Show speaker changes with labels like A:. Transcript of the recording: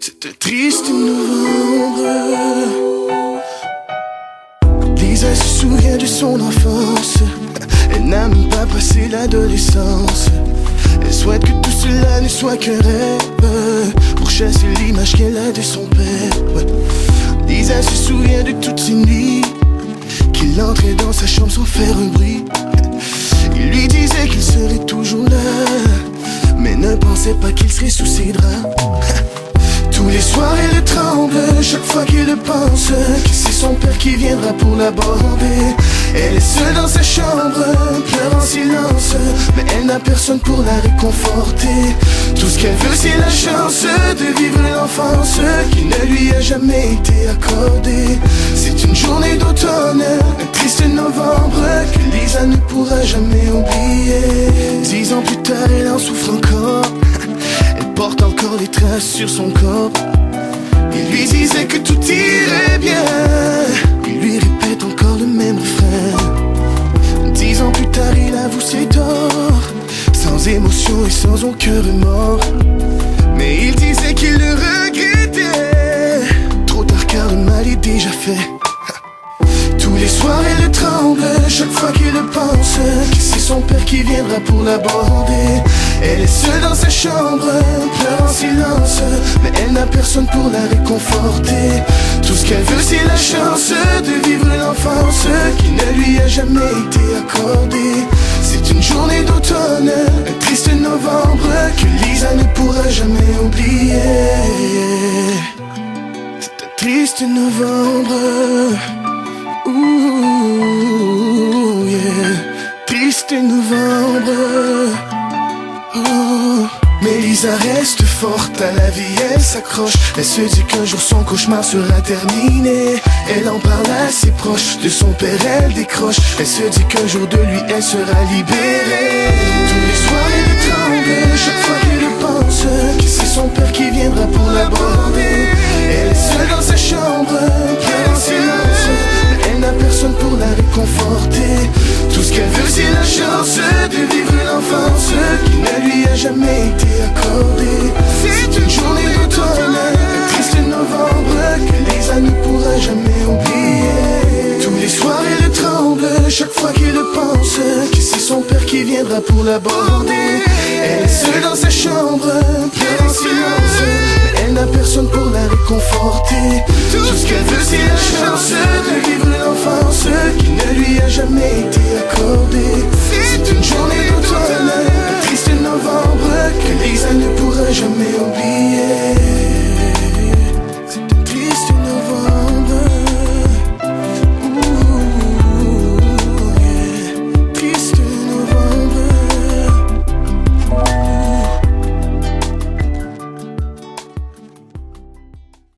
A: C'est un triste novembre. Lisa se souvient de son enfance. Elle n'a même pas passé l'adolescence. Elle souhaite que tout cela ne soit qu'un rêve, pour chasser l'image qu'elle a de son père. Lisa se souvient de toutes ces nuits qu'il entrait dans sa chambre sans faire un bruit. Il lui disait qu'il serait toujours là, mais ne pensait pas qu'il serait sous ses draps. Tous les soirs elle tremble chaque fois qu'il le pense, que c'est son père qui viendra pour l'aborder. Elle est seule dans sa chambre, pleure en silence, mais elle n'a personne pour la réconforter. Tout ce qu'elle veut c'est la chance de vivre l'enfance qui ne lui a jamais été accordée. C'est une journée d'automne, un triste novembre que Lisa ne pourra jamais oublier. 10 ans plus tard elle en souffre encore. Elle porte encore les traces sur son corps. Il lui disait que tout irait bien. Il lui répète encore le même refrain. 10 ans plus tard il avoue ses torts, sans émotion et sans aucun remords. Mais il disait qu'il le regrettait, trop tard car le mal est déjà fait. Tous les soirs elle tremble chaque fois qu'il le pense, que c'est son père qui viendra pour l'aborder. Elle est seule dans sa chambre, pleure en silence, mais elle n'a personne pour la réconforter. Tout ce qu'elle veut c'est la chance de vivre l'enfance qui ne lui a jamais été accordée. C'est une journée d'automne, un triste novembre que Lisa ne pourra jamais oublier. C'est un triste novembre. Ouh, yeah. Triste novembre. Oh. Mais Lisa reste forte, à la vie elle s'accroche. Elle se dit qu'un jour son cauchemar sera terminé. Elle en parle à ses proches, de son père elle décroche. Elle se dit qu'un jour de lui elle sera libérée. Tous les soirs elle tremble chaque fois qu'elle le pense, que c'est son père qui viendra pour l'aborder. Elle est seule dans sa chambre, pleure en silence, mais elle n'a personne pour la réconforter. Tout ce qu'elle veut c'est la chance de vivre l'enfance qui ne lui a jamais été accordée. C'est une journée d'automne, un triste novembre que Lisa ne pourra jamais oublier. Tous les soirs elle tremble chaque fois qu'il le pense, que c'est son père qui viendra pour l'aborder. Elle est seule dans sa chambre, pleure en silence, mais elle n'a personne pour la réconforter. Tout ce qu'elle veut c'est la chance de vivre l'enfance qui ne lui a jamais